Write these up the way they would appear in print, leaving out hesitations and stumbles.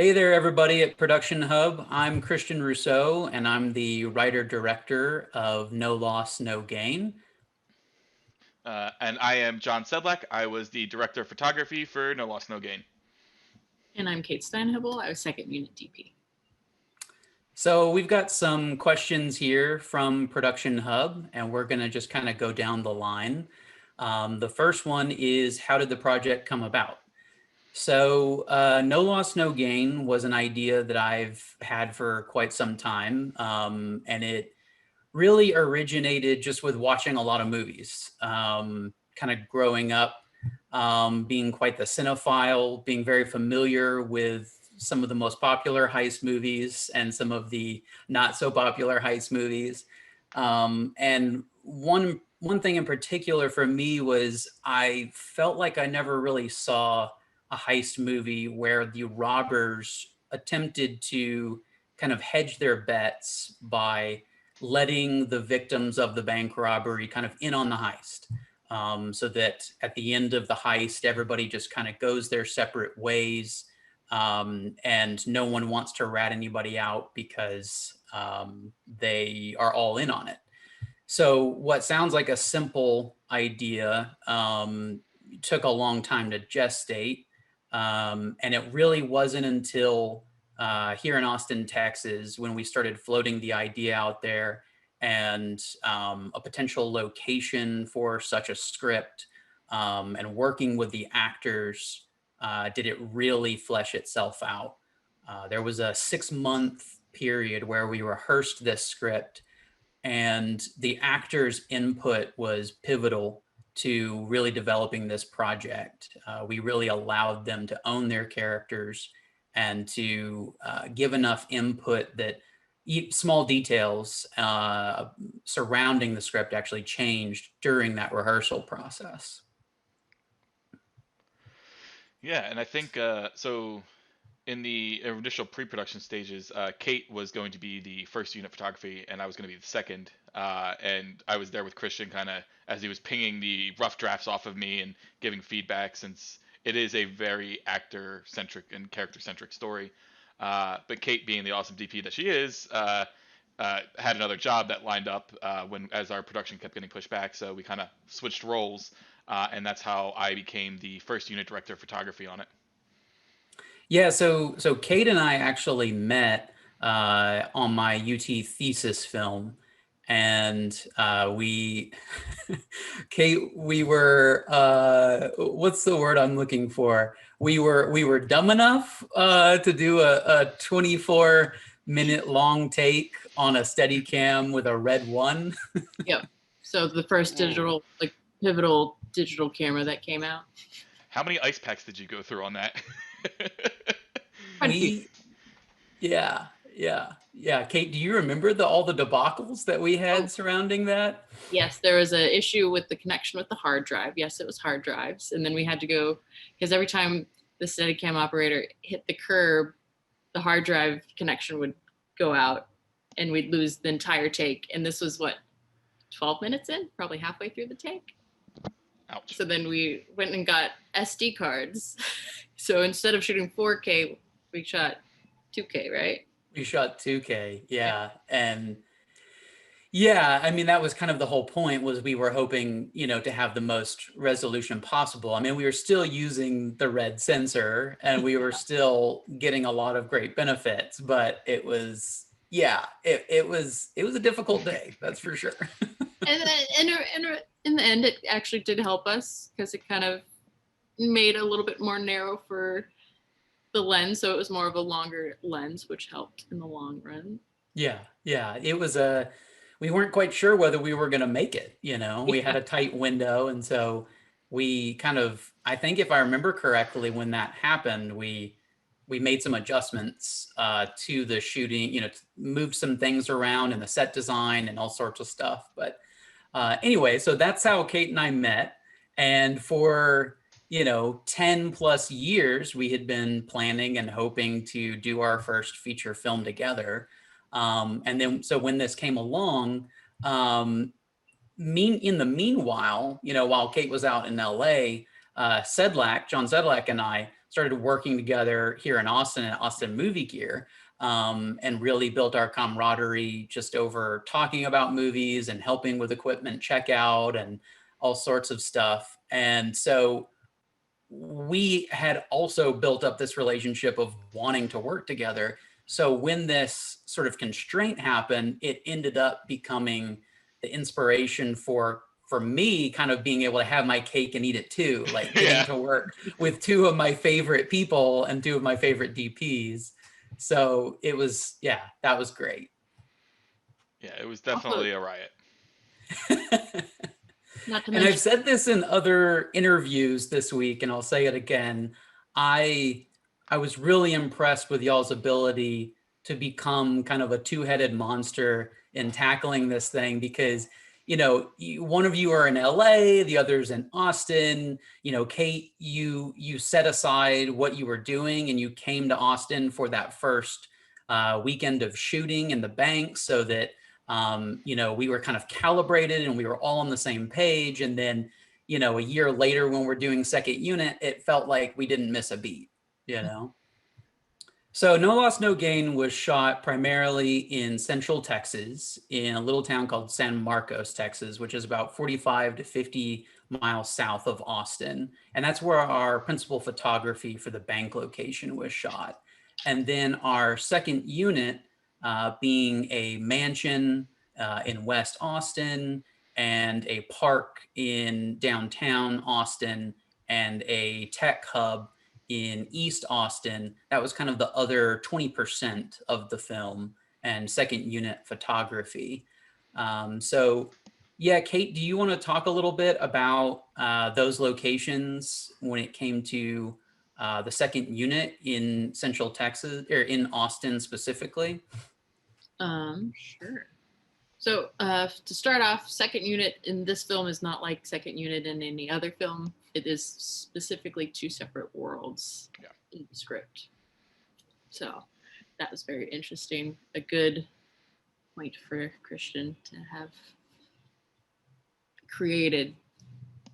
Hey there, everybody at Production Hub. I'm Christian Rousseau, and I'm the writer-director of No Loss, No Gain. And I am John Sedlack. I was the director of photography for No Loss, No Gain. And I'm Kate Steinhebel. I was second unit DP. So we've got some questions here from Production Hub, and we're going to just kind of go down the line. The first one is, how did the project come about? So No Loss, No Gain was an idea that I've had for quite some time, and it really originated just with watching a lot of movies, kind of growing up, being quite the cinephile, being very familiar with some of the most popular heist movies and some of the not so popular heist movies. And one thing in particular for me was I felt like I never really saw a heist movie where the robbers attempted to kind of hedge their bets by letting the victims of the bank robbery kind of in on the heist. So that at the end of the heist, everybody just kind of goes their separate ways, and no one wants to rat anybody out because they are all in on it. So what sounds like a simple idea took a long time to gestate, and it really wasn't until here in Austin, Texas, when we started floating the idea out there and a potential location for such a script, and working with the actors, did it really flesh itself out. There was a 6-month period where we rehearsed this script, and the actors' input was pivotal to really developing this project. We really allowed them to own their characters and to give enough input that small details surrounding the script actually changed during that rehearsal process. Yeah, and I think so. In the initial pre-production stages, Kate was going to be the first unit photography, and I was going to be the second. And I was there with Christian, kind of as he was pinging the rough drafts off of me and giving feedback, since it is a very actor-centric and character-centric story. But Kate, being the awesome DP that she is, had another job that lined up as our production kept getting pushed back. So we kind of switched roles, and that's how I became the first unit director of photography on it. Yeah, so Kate and I actually met on my UT thesis film, and Kate, we were what's the word I'm looking for? We were dumb enough to do a 24-minute long take on a Steadicam with a red one. Yep. So the first digital, like pivotal digital camera that came out. How many ice packs did you go through on that? Yeah. Kate, do you remember all the debacles that we had surrounding that? Yes, there was an issue with the connection with the hard drive. Yes, it was hard drives. And then we had to go, because every time the Steadicam operator hit the curb, the hard drive connection would go out and we'd lose the entire take. And this was what, 12 minutes in, probably halfway through the take. Ouch. So then we went and got SD cards. So instead of shooting 4K, we shot 2K, right? We shot 2K, yeah. And yeah, I mean, that was kind of the whole point, was we were hoping, to have the most resolution possible. I mean, we were still using the red sensor and we were still getting a lot of great benefits, but it was, it was a difficult day, that's for sure. And in the end, it actually did help us because it kind of made a little bit more narrow for the lens. So it was more of a longer lens, which helped in the long run. Yeah. It was we weren't quite sure whether we were going to make it, we had a tight window. And so we kind of, I think if I remember correctly, when that happened, we made some adjustments to the shooting, moved some things around in the set design and all sorts of stuff. But anyway, so that's how Kate and I met. And for, 10 plus years, we had been planning and hoping to do our first feature film together. And then, so when this came along, in the meanwhile, while Kate was out in LA, John Sedlack and I started working together here in Austin at Austin Movie Gear, and really built our camaraderie just over talking about movies and helping with equipment checkout and all sorts of stuff. And so we had also built up this relationship of wanting to work together. So when this sort of constraint happened, it ended up becoming the inspiration for me kind of being able to have my cake and eat it too, like getting to work with two of my favorite people and two of my favorite DPs. So it was, yeah, that was great. Yeah, it was definitely a riot. Not to And mention, I've said this in other interviews this week, and I'll say it again. I was really impressed with y'all's ability to become kind of a two-headed monster in tackling this thing, because one of you are in LA, the other's in Austin. Kate, you set aside what you were doing and you came to Austin for that first weekend of shooting in the bank, so that we were kind of calibrated and we were all on the same page. And then, a year later when we're doing second unit, it felt like we didn't miss a beat, So No Loss, No Gain was shot primarily in Central Texas, in a little town called San Marcos, Texas, which is about 45 to 50 miles south of Austin. And that's where our principal photography for the bank location was shot. And then our second unit, being a mansion in West Austin and a park in downtown Austin and a tech hub in East Austin, that was kind of the other 20% of the film, and second unit photography. So yeah, Kate, do you want to talk a little bit about those locations when it came to the second unit in Central Texas, or in Austin specifically? Sure. So to start off, second unit in this film is not like second unit in any other film. It is specifically two separate worlds in the script. So that was very interesting. A good point for Christian to have created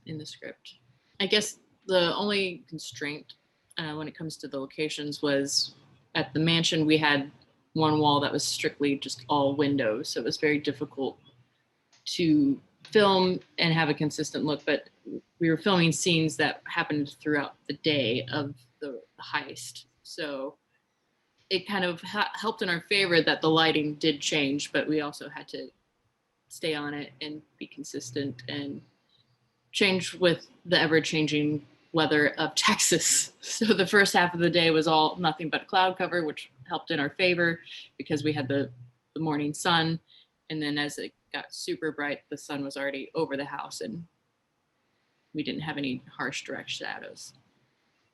in the script. I guess the only constraint when it comes to the locations was at the mansion, we had one wall that was strictly just all windows. So it was very difficult to film and have a consistent look, but we were filming scenes that happened throughout the day of the heist. So it kind of helped in our favor that the lighting did change, but we also had to stay on it and be consistent and change with the ever-changing weather of Texas. So the first half of the day was all nothing but cloud cover, which helped in our favor because we had the morning sun. And then as it got super bright, the sun was already over the house and we didn't have any harsh direct shadows.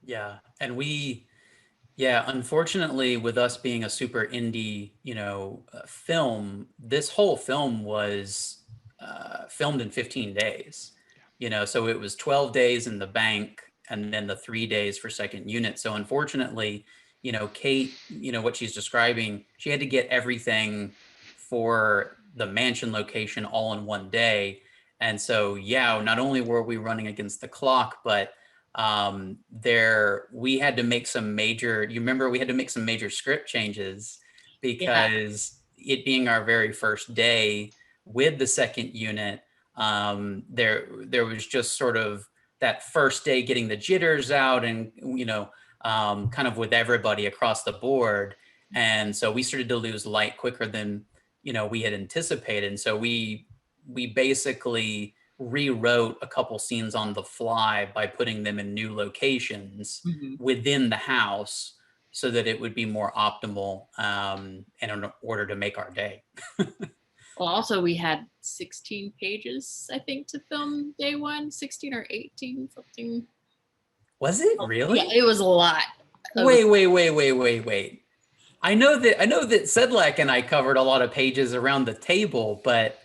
Yeah. And unfortunately, with us being a super indie, film, this whole film was filmed in 15 days, so it was 12 days in the bank and then the 3 days for second unit. So unfortunately, Kate, what she's describing, she had to get everything for the mansion location all in one day. And so, not only were we running against the clock, but we had to make some major, we had to make some major script changes because it being our very first day with the second unit, there was just sort of that first day getting the jitters out and, kind of with everybody across the board. And so we started to lose light quicker than, we had anticipated. And so we basically rewrote a couple scenes on the fly by putting them in new locations within the house so that it would be more optimal in order to make our day. Well, also we had 16 pages, I think, to film day one, 16 or 18, something. Was it really? Yeah, it was a lot. Wait. I know that Sedlack and I covered a lot of pages around the table, but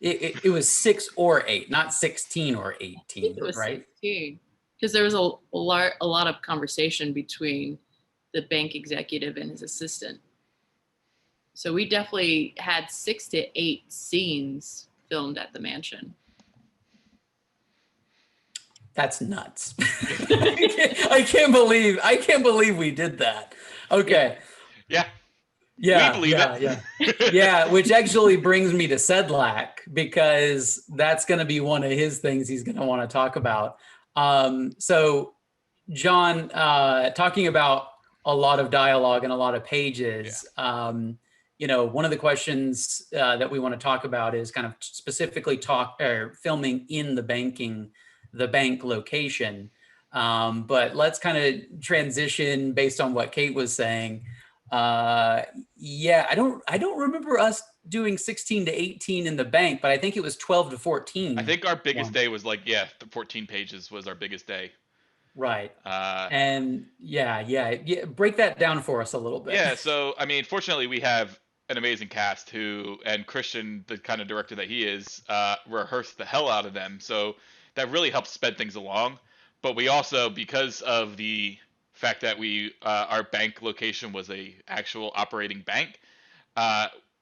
it was 6 or 8, not 16 or 18, I think it was right? 16, because there was a lot of conversation between the bank executive and his assistant. So we definitely had 6 to 8 scenes filmed at the mansion. That's nuts. I can't believe we did that. Okay. Yeah. Yeah, We believe yeah, it. yeah. Yeah, which actually brings me to Sedlack, because that's going to be one of his things he's going to want to talk about. So John, talking about a lot of dialogue and a lot of pages, one of the questions that we want to talk about is kind of specifically filming in the bank location. But let's kind of transition based on what Kate was saying. Yeah, I don't remember us doing 16 to 18 in the bank, but I think it was 12 to 14. I think our biggest day was like, 14 pages was our biggest day. Right. And yeah, break that down for us a little bit. Yeah, so I mean, fortunately, we have an amazing cast and Christian, the kind of director that he is, rehearsed the hell out of them. So that really helps sped things along. But we also, because of the fact that our bank location was a actual operating bank,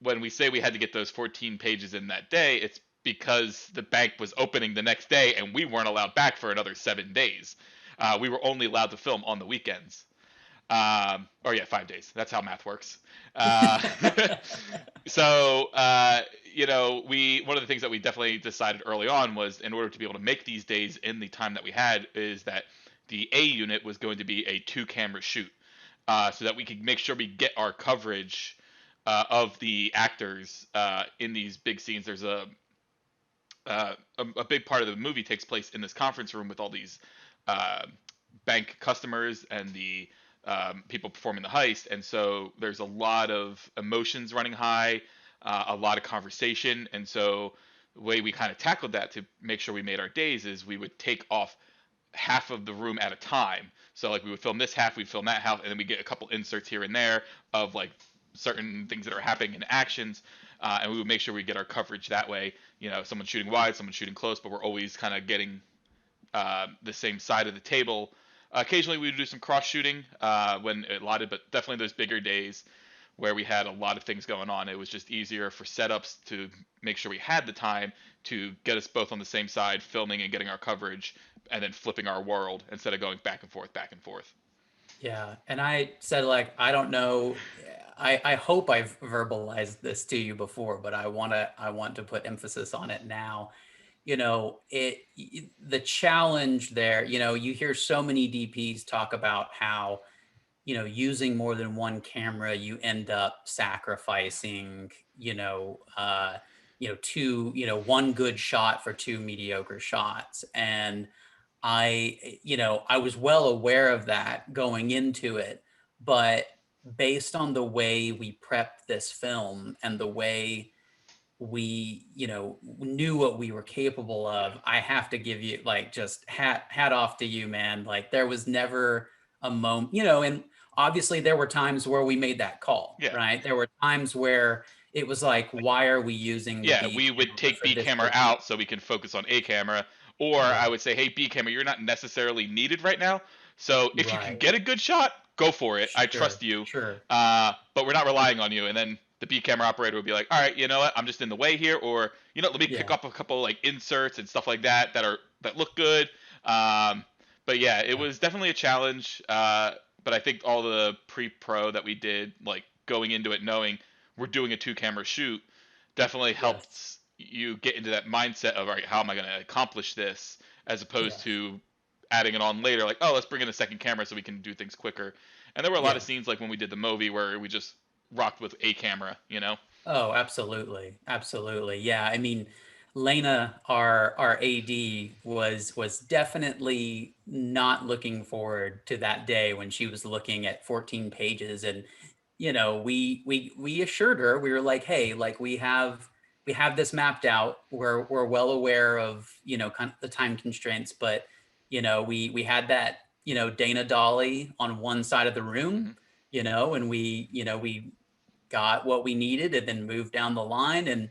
when we say we had to get those 14 pages in that day, it's because the bank was opening the next day and we weren't allowed back for another 7 days. We were only allowed to film on the weekends. 5 days. That's how math works. So, one of the things that we definitely decided early on was, in order to be able to make these days in the time that we had, is that the A unit was going to be a 2-camera shoot, so that we could make sure we get our coverage of the actors in these big scenes. There's a big part of the movie takes place in this conference room with all these bank customers and the people performing the heist, and so there's a lot of emotions running high, a lot of conversation, and so the way we kind of tackled that to make sure we made our days is we would take off half of the room at a time. So like we would film this half, we'd film that half, and then we get a couple inserts here and there of like certain things that are happening in actions, and we would make sure we get our coverage that way. Someone's shooting wide, someone's shooting close, but we're always kind of getting the same side of the table. Occasionally we would do some cross shooting when a lot of, but definitely those bigger days where we had a lot of things going on, it was just easier for setups to make sure we had the time to get us both on the same side, filming and getting our coverage, and then flipping our world instead of going back and forth, back and forth. Yeah, and I said, like, I don't know, I hope I've verbalized this to you before, but I want to put emphasis on it now. The challenge there, you hear so many DPs talk about how, using more than one camera, you end up sacrificing, one good shot for 2 mediocre shots. And I was well aware of that going into it, but based on the way we prepped this film and the way we knew what we were capable of, I have to give you, like, just hat off to you, man. Like, there was never a moment, and obviously there were times where we made that call, right? There were times where it was like, why are we using the B we would take B camera out so we can focus on A camera, or I would say, hey, B camera, you're not necessarily needed right now, so if you can get a good shot, go for it. I trust you. But we're not relying on you. And then the B camera operator would be like, all right, you know what, I'm just in the way here, or let me pick up a couple like inserts and stuff like that that look good. But yeah, it was definitely a challenge. But I think all the pre-pro that we did, like going into it knowing we're doing a 2-camera shoot, definitely helps you get into that mindset of, all right, how am I going to accomplish this, as opposed to adding it on later, like, oh, let's bring in a second camera so we can do things quicker. And there were a lot of scenes like when we did the movie where we just rocked with a camera, Oh, absolutely. Absolutely. Yeah. I mean, Lena, our AD, was definitely not looking forward to that day when she was looking at 14 pages. And, we assured her, we were like, hey, like, we have this mapped out. We're well aware of, kind of the time constraints, but, we had that, Dana Dolly on one side of the room, and we got what we needed and then moved down the line. And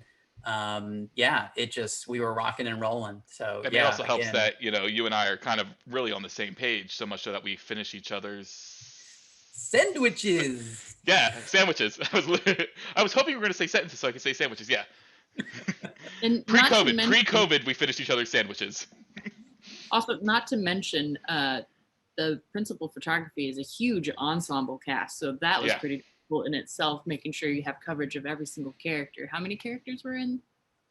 we were rocking and rolling. So it also helps that you and I are kind of really on the same page, so much so that we finish each other's sandwiches. Yeah, sandwiches. I was hoping you were going to say sentences so I could say sandwiches. Yeah. And Pre-COVID, we finished each other's sandwiches. Also, not to mention, the principal photography is a huge ensemble cast, so that was Yeah. pretty cool in itself, making sure you have coverage of every single character. How many characters were in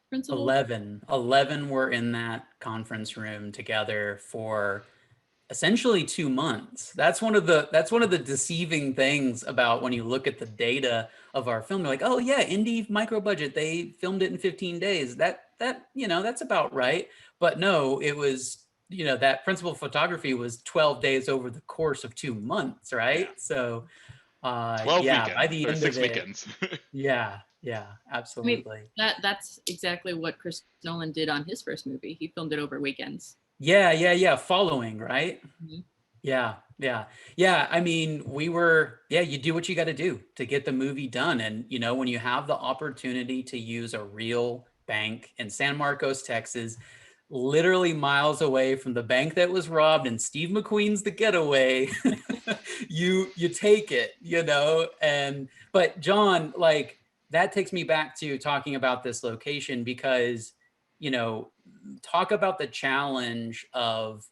principal? 11 were in that conference room together for essentially 2 months. That's one of the deceiving things about when you look at the data of our film. You're like, oh yeah, indie micro budget, they filmed it in 15 days. That's about right. But no, it was, that principal photography was 12 days over the course of 2 months, right? Yeah. So 12 yeah, by weekends the or end 6 of it, weekends. yeah, I mean, absolutely. that's exactly what Chris Nolan did on his first movie. He filmed it over weekends. Yeah. Following, right? Mhm. Yeah. I mean, you do what you got to do to get the movie done. And, when you have the opportunity to use a real bank in San Marcos, Texas, literally miles away from the bank that was robbed and Steve McQueen's The Getaway, you take it, but John, like, that takes me back to talking about this location because, talk about the challenge of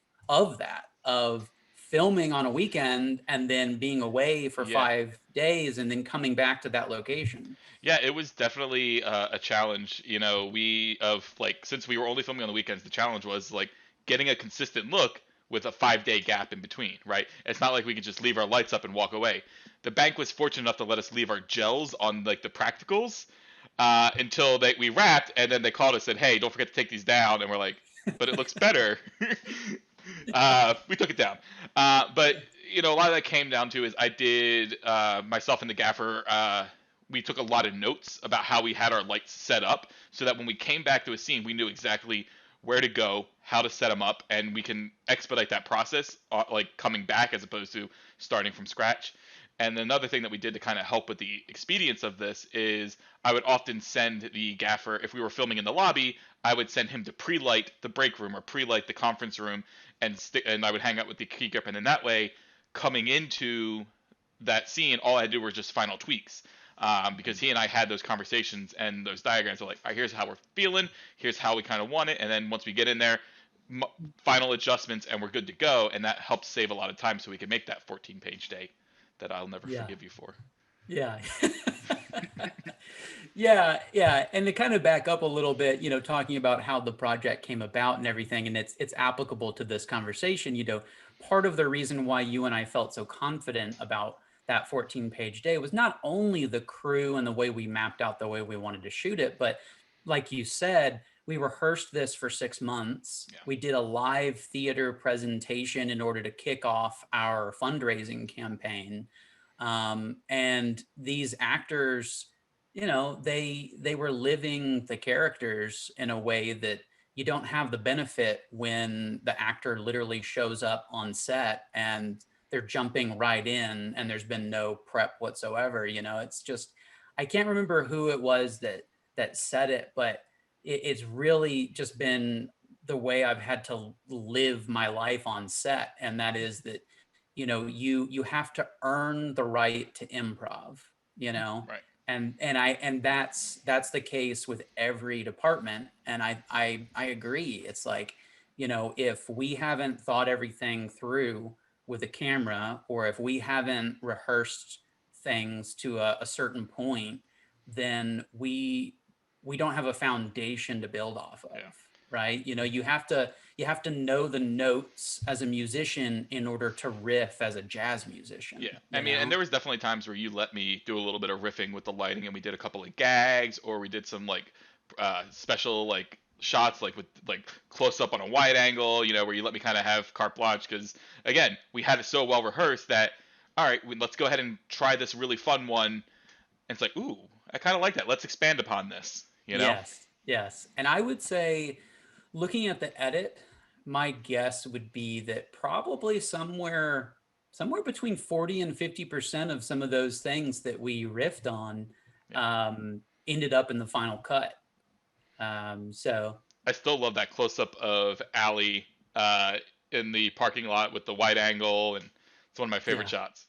filming on a weekend and then being away for Yeah. 5 days and then coming back to that location. Yeah, it was definitely a challenge. Since we were only filming on the weekends, the challenge was like getting a consistent look with a 5-day gap in between, right? It's not like we could just leave our lights up and walk away. The bank was fortunate enough to let us leave our gels on like the practicals until we wrapped, and then they called us and said, "Hey, don't forget to take these down." And we're like, "But it looks better." We took it down. But a lot of that came down to is I did myself and the gaffer. We took a lot of notes about how we had our lights set up, so that when we came back to a scene, we knew exactly where to go, how to set them up, and we can expedite that process, like coming back as opposed to starting from scratch. And another thing that we did to kind of help with the expedience of this is I would often send the gaffer, if we were filming in the lobby, I would send him to pre-light the break room or pre-light the conference room, and I would hang out with the key grip, and in that way, coming into that scene, all I had to do were just final tweaks. Because he and I had those conversations and those diagrams are like, all right, here's how we're feeling, here's how we kind of want it, and then once we get in there, final adjustments, and we're good to go, and that helps save a lot of time so we can make that 14-page day that I'll never forgive you for. Yeah. Yeah. And to kind of back up a little bit, talking about how the project came about and everything, and it's applicable to this conversation, part of the reason why you and I felt so confident about that 14-page day was not only the crew and the way we mapped out the way we wanted to shoot it, but like you said, we rehearsed this for 6 months. Yeah. We did a live theater presentation in order to kick off our fundraising campaign. And these actors, they were living the characters in a way that you don't have the benefit when the actor literally shows up on set and they're jumping right in and there's been no prep whatsoever. It's just, I can't remember who it was that said it, but it's really just been the way I've had to live my life on set. And that is that, you have to earn the right to improv, Right. and that's the case with every department. And I agree. It's like, if we haven't thought everything through with a camera, or if we haven't rehearsed things to a certain point, then we don't have a foundation to build off of. Yeah. Right? You have to know the notes as a musician in order to riff as a jazz musician. Yeah, I mean, and there was definitely times where you let me do a little bit of riffing with the lighting, and we did a couple of gags, or we did some like special like shots, like with like close up on a wide angle, where you let me kind of have carte blanche, because again, we had it so well rehearsed that all right, let's go ahead and try this really fun one. And it's like, ooh, I kind of like that. Let's expand upon this. Yes. And I would say, looking at the edit, my guess would be that probably somewhere between 40 and 50% of some of those things that we riffed on ended up in the final cut. So I still love that close up of Allie in the parking lot with the wide angle, and it's one of my favorite shots.